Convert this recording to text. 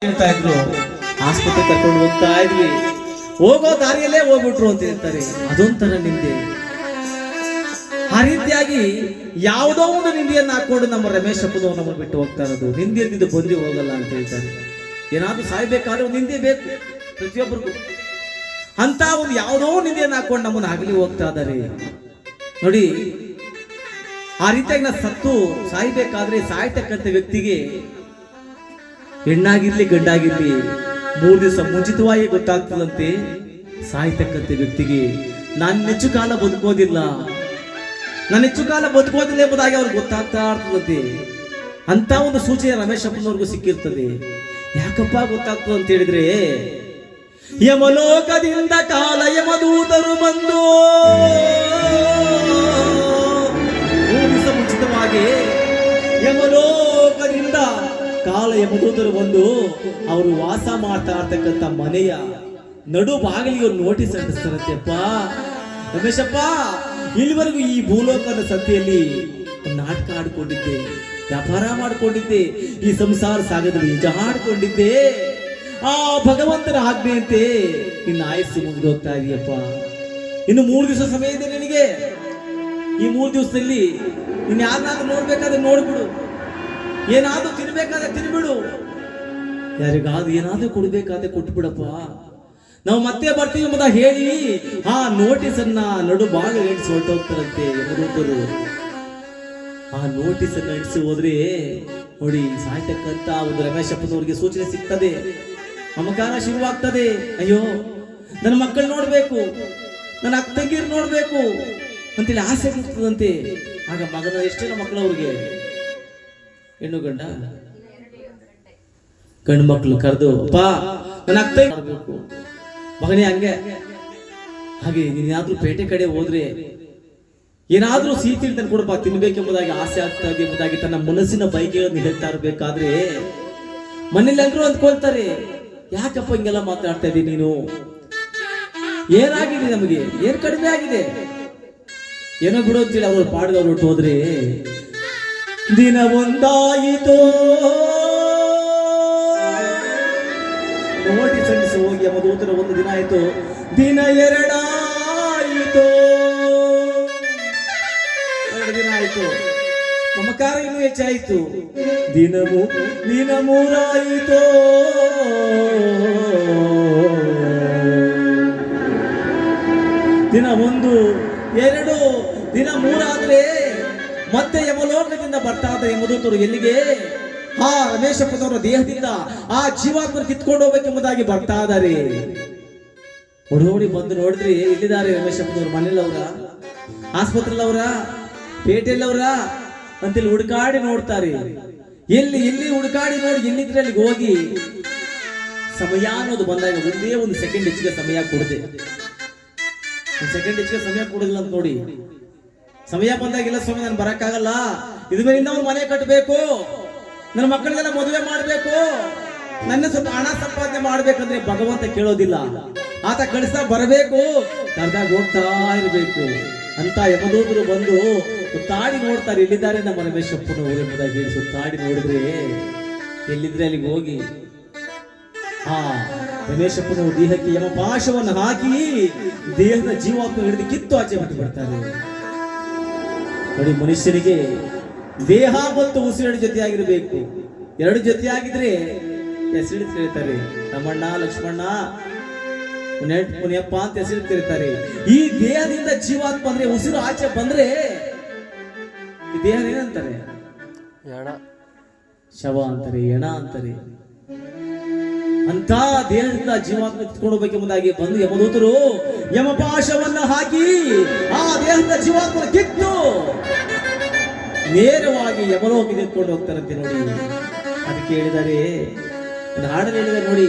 ಹೇಳ್ತಾ ಇದ್ರು, ಆಸ್ಪತ್ರೆ ಕರ್ಕೊಂಡು ಹೋಗ್ತಾ ಇದ್ವಿ, ಹೋಗೋ ದಾರಿಯಲ್ಲೇ ಹೋಗ್ಬಿಟ್ರು ಅಂತ ಹೇಳ್ತಾರೆ. ಅದೊಂಥರ ನಿಂದೆ. ಆ ರೀತಿಯಾಗಿ ಯಾವುದೋ ಒಂದು ನಿಂದೆಯನ್ನ ಹಾಕೊಂಡು ನಮ್ಮ ರಮೇಶ್ ಅಪ್ಪನವ್ರು ನಮ್ಮನ್ನು ಬಿಟ್ಟು ಹೋಗ್ತಾ ಇರೋದು. ನಿಂದೆ ಬಂದು ಹೋಗಲ್ಲ ಅಂತ ಹೇಳ್ತಾರೆ. ಏನಾದ್ರೂ ಸಾಯ್ಬೇಕಾದ್ರೆ ಒಂದು ನಿಂದೆ ಬೇಕು ಪ್ರತಿಯೊಬ್ಬರಿಗೂ. ಅಂತ ಒಂದು ಯಾವುದೋ ನಿಂದೆಯನ್ನ ಹಾಕೊಂಡು ನಮ್ಮನ್ನು ಹಗಲಿ ಹೋಗ್ತಾ ಇದ್ದಾರೆ ನೋಡಿ. ಆ ರೀತಿಯಾಗಿ ನಾವು ಸತ್ತು ಸಾಯ್ಬೇಕಾದ್ರೆ ಸಾಯ್ತಕ್ಕಂಥ ವ್ಯಕ್ತಿಗೆ ಹೆಣ್ಣಾಗಿರ್ಲಿ ಗಂಡಾಗಿರ್ಲಿ 3 ದಿವಸ ಮುಂಚಿತವಾಗಿ ಗೊತ್ತಾಗ್ತದಂತೆ. ಸಾಯ್ತಕ್ಕಂಥ ವ್ಯಕ್ತಿಗೆ ನಾನು ಹೆಚ್ಚು ಕಾಲ ಬದುಕೋದಿಲ್ಲ ಎಂಬುದಾಗಿ ಅವ್ರಿಗೆ ಗೊತ್ತಾಗ್ತಾ ಇರ್ತದಂತೆ. ಅಂತ ಒಂದು ಸೂಚನೆ ರಮೇಶ್ ಅಪ್ಪನವ್ರಿಗೂ ಸಿಕ್ಕಿರ್ತದೆ. ಯಾಕಪ್ಪ ಗೊತ್ತಾಗ್ತದೆ ಅಂತ ಹೇಳಿದ್ರೆ, ಯಮಲೋಕದಿಂದ ಕಾಲ ಯಮದೂತರು ಬಂದು ಮುಂಚಿತವಾಗಿ ಯಮಲೋಕದಿಂದ ಕಾಲ ಯಮದೂತರು ಬಂದು ಅವರು ವಾಸ ಮಾಡ್ತಾ ಇರ್ತಕ್ಕಂಥ ಮನೆಯ ನಡು ಬಾಗಿಲಿಗೆ ನೋಟಿಸ್ ಅಂಟಿಸ್ತಾರಂತೆಪ್ಪ. ರಮೇಶಪ್ಪ, ಇಲ್ಲಿವರೆಗೂ ಈ ಭೂಲೋಕದ ಸಂತೆಯಲ್ಲಿ ನಾಟಕ ಆಡ್ಕೊಂಡಿದ್ದೆ, ವ್ಯಾಪಾರ ಮಾಡ್ಕೊಂಡಿದ್ದೆ, ಈ ಸಂಸಾರ ಸಾಗದಲ್ಲಿ ಜಾಡ್ಕೊಂಡಿದ್ದೆ. ಆ ಭಗವಂತನ ಆಜ್ಞೆಯಂತೆ ನಿನ್ನ ಆಯಸ್ಸು ಮುಗಿದು ಹೋಗ್ತಾ ಇದೆಯಪ್ಪ. ಇನ್ನು 3 ದಿವಸ ಸಮಯ ಇದೆ ನಿನಗೆ. ಈ 3 ದಿವಸದಲ್ಲಿ ನೀನ್ ಯಾರನ್ನಾದ್ರೂ ನೋಡ್ಬೇಕಾದ್ರೆ ನೋಡ್ಬಿಡು, ಏನಾದ್ರೂ ತಿನ್ಬೇಕಾದ್ರೆ ತಿನ್ಬಿಡು, ಯಾರಿಗಾದ್ರೂ ಏನಾದ್ರೂ ಕೊಡ್ಬೇಕಾದ್ರೆ ಕೊಟ್ಬಿಡಪ್ಪ. ನಾವು ಮತ್ತೆ ಬರ್ತೀವಿ ಎಂಬುದ ಹೇಳಿ ಆ ನೋಟಿಸ್ ಅನ್ನ ನಡು ಭಾಗ ಇಡಿಸಿ ಹೊರಟೋಗ್ತಾರಂತೆ ಯಮದೂತರು. ಆ ನೋಟಿಸ್ ಅನ್ನ ಇಡಿಸಿ ಹೋದ್ರೆ ನೋಡಿ, ಸಾಯ್ತಕ್ಕಂತ ಒಂದು ರಮೇಶ್ ಅಪ್ಪನವ್ರಿಗೆ ಸೂಚನೆ ಸಿಗ್ತದೆ, ಮಮಕಾರ ಶುರುವಾಗ್ತದೆ. ಅಯ್ಯೋ, ನನ್ನ ಮಕ್ಕಳು ನೋಡ್ಬೇಕು, ನನ್ನ ಅಕ್ಕ ತಂಗಿರು ನೋಡ್ಬೇಕು ಅಂತೇಳಿ ಆಸೆ ಇರ್ತದಂತೆ. ಆಗ ಮಗನ ಎಷ್ಟೇನೋ ಮಕ್ಕಳು ಅವ್ರಿಗೆ, ಹೆಣ್ಣು ಗಂಡ ಗಂಡು ಮಕ್ಕಳು ಕರೆದು, ಅಪ್ಪ ನನ್ನ ಅಕ್ಕ ತಂಗಿ ನೋಡ್ಬೇಕು ಮಗನೇ. ಹಾಗೆ ನೀನಾದ್ರೂ ಪೇಟೆ ಕಡೆ ಹೋದ್ರೆ ಏನಾದ್ರೂ ಸಿಹಿ ತಿಂಡಿ ಕೊಡಪ್ಪ, ತಿನ್ಬೇಕೆಂಬುದಾಗಿ ಆಸೆ ಆಗ್ತಾ ಇದೆ ಎಂಬುದಾಗಿ ತನ್ನ ಮನಸ್ಸಿನ ಬೈಕೆಗಳನ್ನು ಹೇಳ್ತಾ ಇರ್ಬೇಕಾದ್ರೆ ಮನೇಲಿ ಎಲ್ಲರೂ ಅಂದ್ಕೊಳ್ತಾರೆ, ಯಾಕಪ್ಪ ಹಿಂಗೆಲ್ಲ ಮಾತಾಡ್ತಾ ಇದ್ದೀನಿ ನೀನು, ಏನಾಗಿದೆ, ನಮಗೆ ಏನ್ ಕಡಿಮೆ ಆಗಿದೆ, ಏನೋ ಬಿಡೋದಿಲ್ಲ. ಅವ್ರ ಪಾಡ್ದವ್ರು ಹೊಟ್ಟು ಹೋದ್ರೆ ದಿನ ಒಂದಾಯಿತೋ ನೋಟಿಸ್ ಅಂಟಿಸಿ ಹೋಗಿ ಯಮದೂತರ 1 ದಿನ ಆಯ್ತು, ದಿನ 2 ಆಯಿತು, 2 ದಿನ ಆಯ್ತು, ಮಮಕಾರ ಇನ್ನೂ ಹೆಚ್ಚಾಯಿತು, ದಿನ 3 ಆಯಿತು, ದಿನ 1, 2, ದಿನ 3 ಆದ್ರೆ ಮತ್ತೆ ಯಮಲೋಕದಿಂದ ಬರ್ತಾ ಇದ್ದಾರೆ ಯಮದೂತರು. ಎಲ್ಲಿಗೆ? ಆ ರಮೇಶ್ ಅಪ್ಪನವರ ದೇಹದಿಂದ ಆ ಜೀವಾತ್ಮ ಕಿತ್ಕೊಂಡು ಹೋಗ್ಬೇಕೆಂಬುದಾಗಿ ಬರ್ತಾ ಇದ್ದಾರೆ. ಓಡೋಡಿ ಬಂದು ನೋಡಿದ್ರೆ ಎಲ್ಲಿದ್ದಾರೆ ರಮೇಶ್ ಅಪ್ಪನವ್ರು? ಮನೇಲವ್ರ, ಆಸ್ಪತ್ರೆಲವ್ರ, ಪೇಟೆಲ್ಲವ್ರ ಅಂತೇಳಿ ಹುಡುಕಾಡಿ ನೋಡ್ತಾರೆ. ಎಲ್ಲಿ ಹುಡುಕಾಡಿ ನೋಡಿ ಎಲ್ಲಿದ್ರೆ ಅಲ್ಲಿಗೆ ಹೋಗಿ ಸಮಯ ಅನ್ನೋದು ಬಂದಾಗ ಒಂದೇ 1 ಸೆಕೆಂಡ್ ಹೆಚ್ಚಿಗೆ ಸಮಯ ಕೊಡದೆ, 1 ಸೆಕೆಂಡ್ ಹೆಚ್ಚಿಗೆ ಸಮಯ ಕೊಡೋದಿಲ್ಲ ಅಂತ ನೋಡಿ. ಸಮಯ ಬಂದಾಗಿಲ್ಲ ಸ್ವಾಮಿ, ನಾನು ಬರಕ್ಕಾಗಲ್ಲ, ಇದ್ರ ಮೇಲಿಂದ ಒಂದು ಮನೆ ಕಟ್ಟಬೇಕು, ನನ್ನ ಮಕ್ಕಳಿಗೆಲ್ಲ ಮದುವೆ ಮಾಡಬೇಕು, ನನ್ನ ಸ್ವಲ್ಪ ಹಣ ಸಂಪಾದನೆ ಮಾಡ್ಬೇಕಂದ್ರೆ ಭಗವಂತ ಕೇಳೋದಿಲ್ಲ, ಆತ ಕಳಿಸ್ತಾ ಬರಬೇಕು, ಕರ್ದಾಗ ಹೋಗ್ತಾ ಇರಬೇಕು ಅಂತ ಯಮದೂತರು ಬಂದು ಸುತ್ತಾಡಿ ನೋಡ್ತಾರೆ, ಎಲ್ಲಿದ್ದಾರೆ ನಮ್ಮ ರಮೇಶ್ ಅಪ್ಪನವರು ಎಂಬುದಾಗಿ. ಸುತ್ತಾಡಿ ನೋಡಿದ್ರೆ ಎಲ್ಲಿದ್ರೆ ಅಲ್ಲಿಗೆ ಹೋಗಿ ಆ ರಮೇಶ್ ಅಪ್ಪನವರು ದೇಹಕ್ಕೆ ಯಮಪಾಶವನ್ನು ಹಾಕಿ ದೇಹದ ಜೀವಾತ್ಮ ಹಿಡಿದು ಕಿತ್ತು ಆಚೆ ಬಿಟ್ಟು ಬಿಡ್ತಾರೆ ನೋಡಿ. ಮನುಷ್ಯನಿಗೆ ದೇಹ ಮತ್ತು ಉಸಿರು ಜೊತೆಯಾಗಿರ್ಬೇಕು. 2 ಜೊತೆಯಾಗಿದ್ರೆ ಹೆಸರು ಕರೀತಾರೆ, ತಮ್ಮಣ್ಣ, ಲಕ್ಷ್ಮಣ್ಣ, ಮುನಿಯಪ್ಪ ಅಂತ ಹೆಸರು ಕರೀತಾರೆ. ಈ ದೇಹದಿಂದ ಜೀವಾತ್ಮ ಅಂದ್ರೆ ಉಸಿರು ಆಚೆ ಬಂದ್ರೆ ಈ ದೇಹ ಏನಂತಾರೆ? ಶವ ಅಂತಾರೆ, ಎಣ ಅಂತಾರೆ. ಅಂತ ದೇಹದಿಂದ ಜೀವಾತ್ಮ ಕಿತ್ಕೊಂಡು ಹೋಗ್ಬೇಕೆಂಬುದಾಗಿ ಬಂದು ಯಮದೂತರು ಯಮಪಾಶವನ್ನ ಹಾಕಿ ಆ ದೇಹದ ಜೀವಾತ್ಮ ಕಿತ್ತು ನೇರವಾಗಿ ಯಮಲೋಕಕ್ಕೆ ತೆಗೆದುಕೊಂಡು ಹೋಗ್ತಾರಂತೆ ನೋಡಿ. ಅದಕ್ಕೆ ಹೇಳಿದ್ದಾರೆ, ಒಂದು ಹಾಡಲ್ಲಿ ಹೇಳಿದ್ದಾರೆ ನೋಡಿ,